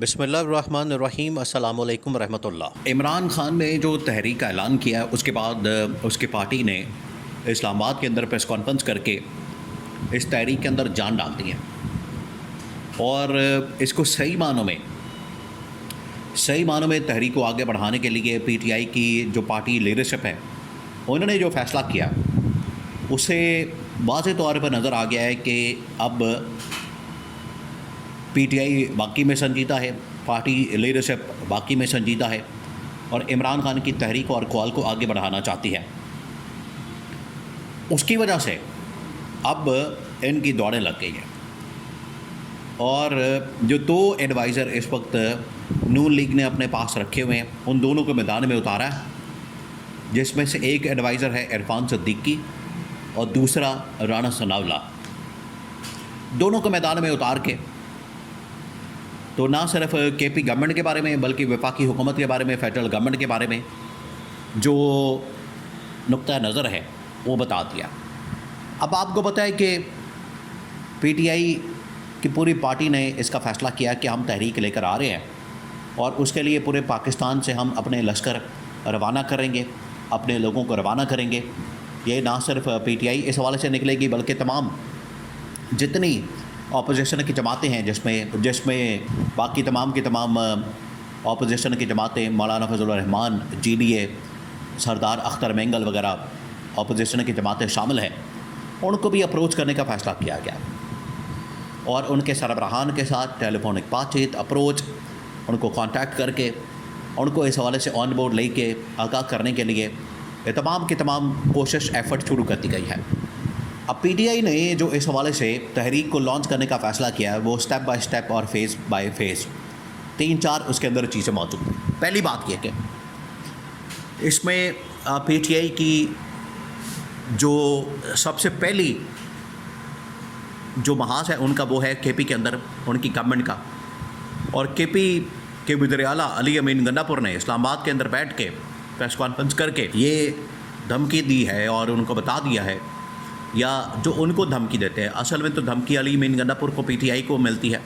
بسم اللہ الرحمن الرحیم۔ السلام علیکم ورحمۃ اللہ۔ عمران خان نے جو تحریک کا اعلان کیا اس کے بعد اس کی پارٹی نے اسلام آباد کے اندر پریس کانفرنس کر کے اس تحریک کے اندر جان ڈال دی ہے اور اس کو صحیح معنوں میں تحریک کو آگے بڑھانے کے لیے پی ٹی آئی کی جو پارٹی لیڈرشپ ہے انہوں نے جو فیصلہ کیا اسے واضح طور پر نظر آ گیا ہے کہ اب پی ٹی آئی باقی میں سنجیدہ ہے، پارٹی لیڈرشپ باقی میں سنجیدہ ہے اور عمران خان کی تحریک اور قول کو آگے بڑھانا چاہتی ہے۔ اس کی وجہ سے اب ان کی دوڑیں لگ گئی ہیں اور جو دو ایڈوائزر اس وقت نون لیگ نے اپنے پاس رکھے ہوئے ہیں ان دونوں کو میدان میں اتارا ہے، جس میں سے ایک ایڈوائزر ہے عرفان صدیقی اور دوسرا رانا ثناءاللہ۔ دونوں کو میدان میں اتار کے تو نہ صرف کے پی گورنمنٹ کے بارے میں بلکہ وفاقی حکومت کے بارے میں، فیڈرل گورنمنٹ کے بارے میں جو نقطہ نظر ہے وہ بتا دیا۔ اب آپ کو پتہ ہے کہ پی ٹی آئی کی پوری پارٹی نے اس کا فیصلہ کیا کہ ہم تحریک لے کر آ رہے ہیں اور اس کے لیے پورے پاکستان سے ہم اپنے لشکر روانہ کریں گے، اپنے لوگوں کو روانہ کریں گے۔ یہ نہ صرف پی ٹی آئی اس حوالے سے نکلے گی بلکہ تمام جتنی اپوزیشن کی جماعتیں ہیں جس میں باقی تمام کی تمام اپوزیشن کی جماعتیں، مولانا فضل الرحمان، جی ڈی اے، سردار اختر مینگل وغیرہ اپوزیشن کی جماعتیں شامل ہیں، ان کو بھی اپروچ کرنے کا فیصلہ کیا گیا اور ان کے سربراہان کے ساتھ ٹیلی فونک بات چیت، اپروچ، ان کو کانٹیکٹ کر کے ان کو اس حوالے سے آن بورڈ لے کے آگاہ کرنے کے لیے یہ تمام کی تمام کوشش ایفرٹ شروع کر دی گئی ہے۔ اب پی ٹی آئی نے جو اس حوالے سے تحریک کو لانچ کرنے کا فیصلہ کیا ہے وہ سٹیپ بائی سٹیپ اور فیز بائی فیز 3-4 اس کے اندر چیزیں موجود ہیں۔ پہلی بات یہ کہ اس میں پی ٹی آئی کی جو سب سے پہلی جو محاذ ہے ان کا وہ ہے کے پی کے اندر ان کی گورنمنٹ کا، اور کے پی کے وزیر اعلیٰ علی امین گنڈا پور نے اسلام آباد کے اندر بیٹھ کے پریس کانفرنس کر کے یہ دھمکی دی ہے اور ان کو بتا دیا ہے، یا جو ان کو دھمکی دیتے ہیں، اصل میں تو دھمکی علی امین گنڈا پور کو پی ٹی آئی کو ملتی ہے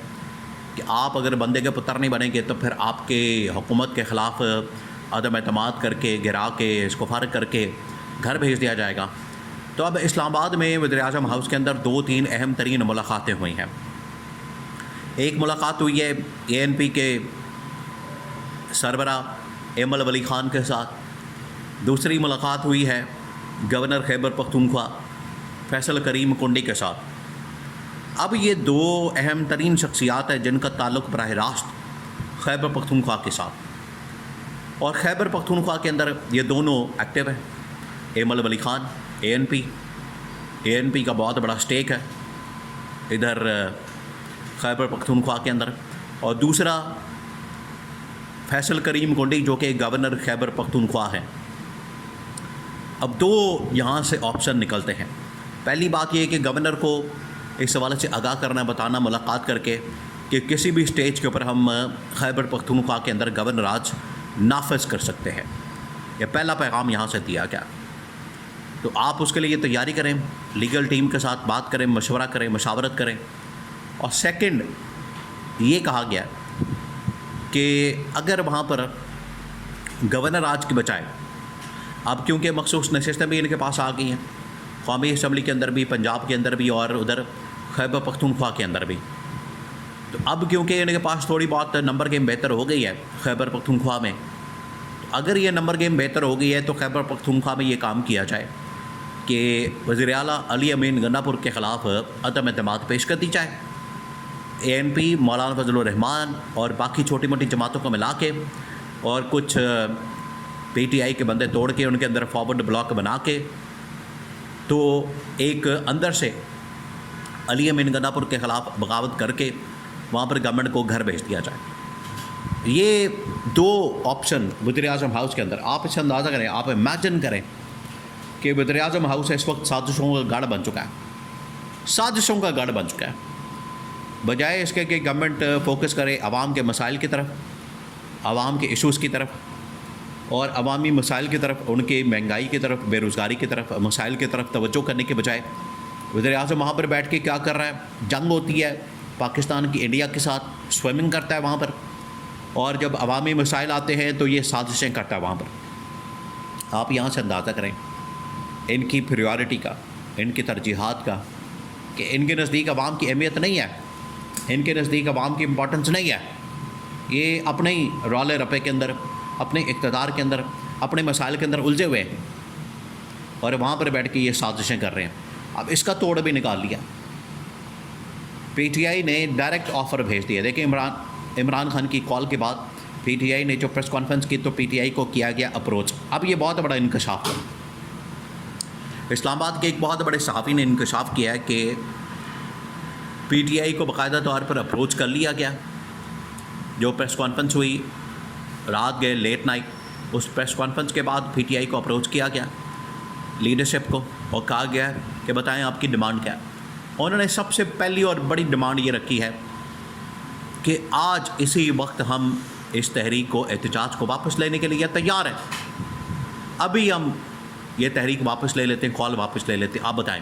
کہ آپ اگر بندے کے پتر نہیں بنیں گے تو پھر آپ کے حکومت کے خلاف عدم اعتماد کر کے، گرا کے، اس کو فارغ کر کے گھر بھیج دیا جائے گا۔ تو اب اسلام آباد میں وزیر اعظم ہاؤس کے اندر 2-3 اہم ترین ملاقاتیں ہوئی ہیں۔ ایک ملاقات ہوئی ہے اے این پی کے سربراہ ایمل ولی خان کے ساتھ، دوسری ملاقات ہوئی ہے گورنر خیبر پختونخوا فیصل کریم کنڈی کے ساتھ۔ اب یہ 2 اہم ترین شخصیات ہیں جن کا تعلق براہ راست خیبر پختونخوا کے ساتھ، اور خیبر پختونخوا کے اندر یہ دونوں ایکٹیو ہیں۔ ایمل ولی خان اے این پی کا بہت بڑا سٹیک ہے ادھر خیبر پختونخوا کے اندر، اور دوسرا فیصل کریم کنڈی جو کہ گورنر خیبر پختونخوا ہیں۔ اب 2 یہاں سے آپشن نکلتے ہیں۔ پہلی بات یہ کہ گورنر کو اس حوالے سے آگاہ کرنا، بتانا ملاقات کر کے کہ کسی بھی سٹیج کے اوپر ہم خیبر پختونخوا کے اندر گورنر راج نافذ کر سکتے ہیں۔ یہ پہلا پیغام یہاں سے دیا گیا۔ تو آپ اس کے لیے تیاری کریں، لیگل ٹیم کے ساتھ بات کریں، مشورہ کریں، مشاورت کریں۔ اور سیکنڈ یہ کہا گیا کہ اگر وہاں پر گورنر راج کے بجائے، اب کیونکہ مخصوص نشستیں بھی ان کے پاس آ گئی ہیں، قومی اسمبلی کے اندر بھی، پنجاب کے اندر بھی اور ادھر خیبر پختونخوا کے اندر بھی، تو اب کیونکہ ان کے پاس تھوڑی بہت نمبر گیم بہتر ہو گئی ہے خیبر پختونخوا میں، تو اگر یہ نمبر گیم بہتر ہو گئی ہے تو خیبر پختونخوا میں یہ کام کیا جائے کہ وزیر اعلیٰ علی امین گنڈا پور کے خلاف عدم اعتماد پیش کر دی جائے۔ اے این پی، مولانا فضل الرحمان اور باقی چھوٹی موٹی جماعتوں کو ملا کے اور کچھ پی ٹی آئی کے بندے توڑ کے ان کے اندر فارورڈ بلاک بنا کے تو ایک اندر سے علی امین گنڈا پور کے خلاف بغاوت کر کے وہاں پر گورنمنٹ کو گھر بھیج دیا جائے۔ یہ 2 آپشن وزیر اعظم ہاؤس کے اندر، آپ اس سے اندازہ کریں، آپ امیجن کریں کہ وزیر اعظم ہاؤس اس وقت سازشوں کا گڑھ بن چکا ہے، بجائے اس کے کہ گورنمنٹ فوکس کرے عوام کے مسائل کی طرف، عوام کے ایشوز کی طرف اور عوامی مسائل کی طرف، ان کی مہنگائی کی طرف، بے روزگاری کی طرف، مسائل کی طرف توجہ کرنے کے بجائے وزیر اعظم وہاں پر بیٹھ کے کیا کر رہا ہے؟ جنگ ہوتی ہے پاکستان کی انڈیا کے ساتھ، سوئمنگ کرتا ہے وہاں پر، اور جب عوامی مسائل آتے ہیں تو یہ سازشیں کرتا ہے وہاں پر. آپ یہاں سے اندازہ کریں ان کی پریورٹی کا، ان کی ترجیحات کا، کہ ان کے نزدیک عوام کی اہمیت نہیں ہے، ان کے نزدیک عوام کی امپورٹنس نہیں ہے. یہ اپنے ہی رولے رپے کے اندر، اپنے اقتدار کے اندر، اپنے مسائل کے اندر الجھے ہوئے ہیں اور وہاں پر بیٹھ کے یہ سازشیں کر رہے ہیں. اب اس کا توڑ بھی نکال لیا. پی ٹی آئی نے ڈائریکٹ آفر بھیج دیا. دیکھیں عمران خان کی کال کے بعد پی ٹی آئی نے جو پریس کانفرنس کی تو پی ٹی آئی کو کیا گیا اپروچ. اب یہ بہت بڑا انکشاف ہے. اسلام آباد کے ایک بہت بڑے صحافی نے انکشاف کیا ہے کہ پی ٹی آئی کو باقاعدہ طور پر اپروچ کر لیا گیا. جو پریس کانفرنس ہوئی رات گئے لیٹ نائٹ، اس پریس کانفرنس کے بعد پی ٹی آئی کو اپروچ کیا گیا لیڈرشپ کو اور کہا گیا کہ بتائیں آپ کی ڈیمانڈ کیا ہے. انہوں نے سب سے پہلی اور بڑی ڈیمانڈ یہ رکھی ہے کہ آج اسی وقت ہم اس تحریک کو، احتجاج کو واپس لینے کے لیے تیار ہیں. ابھی ہم یہ تحریک واپس لے لیتے ہیں، کال واپس لے لیتے ہیں، آپ بتائیں.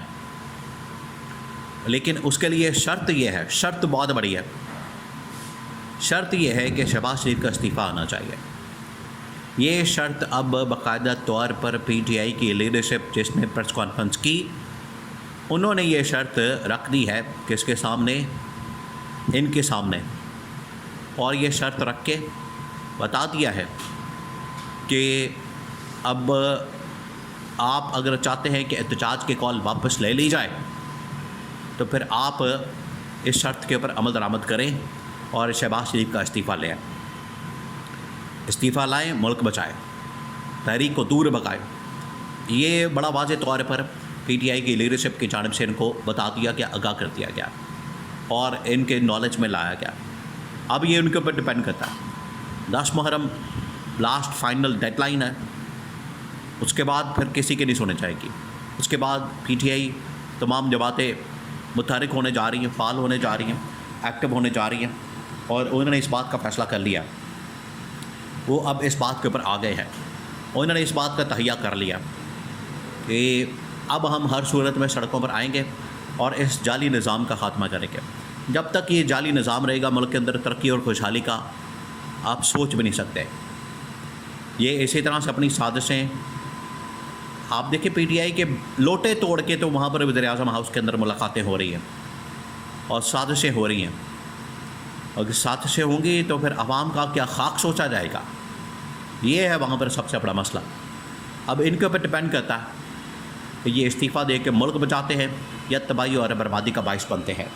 لیکن اس کے لیے شرط یہ ہے، شرط بہت بڑی ہے. شرط یہ ہے کہ شہباز شریف کا استعفیٰ آنا چاہیے. یہ شرط اب باقاعدہ طور پر پی ٹی آئی کی لیڈرشپ جس نے پریس کانفرنس کی، انہوں نے یہ شرط رکھ دی ہے کس کے سامنے، ان کے سامنے. اور یہ شرط رکھ کے بتا دیا ہے کہ اب آپ اگر چاہتے ہیں کہ احتجاج کے کال واپس لے لی جائے تو پھر آپ اس شرط کے اوپر عمل درآمد کریں اور شہباز شریف کا استعفیٰ لیں. استعفیٰ لائیں، ملک بچائیں، تحریک کو دور بھگائیں. یہ بڑا واضح طور پر پی ٹی آئی کی لیڈرشپ کی جانب سے ان کو بتا دیا گیا، آگاہ کر دیا گیا اور ان کے نالج میں لایا گیا. اب یہ ان کے اوپر ڈپینڈ کرتا ہے. 10 محرم لاسٹ فائنل ڈیڈ لائن ہے. اس کے بعد پھر کسی کی نہیں سنی جائے گی. اس کے بعد پی ٹی آئی تمام جماعتیں متحرک ہونے جا رہی ہیں، فعال ہونے جا رہی ہیں، ایکٹیو ہونے جا رہی ہیں اور انہوں نے اس بات کا فیصلہ کر لیا. وہ اب اس بات کے اوپر آ گئے ہیں. انہوں نے اس بات کا تہیہ کر لیا کہ اب ہم ہر صورت میں سڑکوں پر آئیں گے اور اس جعلی نظام کا خاتمہ کریں گے. جب تک یہ جعلی نظام رہے گا ملک کے اندر ترقی اور خوشحالی کا آپ سوچ بھی نہیں سکتے. یہ اسی طرح سے اپنی سازشیں آپ دیکھیں، پی ٹی آئی کے لوٹے توڑ کے تو وہاں پر وزیر اعظم ہاؤس کے اندر ملاقاتیں ہو رہی ہیں اور سازشیں ہو رہی ہیں. اگر سازشیں ہوں گی تو پھر عوام کا کیا خاک سوچا جائے گا. یہ ہے وہاں پر سب سے بڑا مسئلہ. اب ان کے اوپر ڈپینڈ کرتا ہے کہ یہ استعفیٰ دے کے ملک بچاتے ہیں یا تباہی اور بربادی کا باعث بنتے ہیں.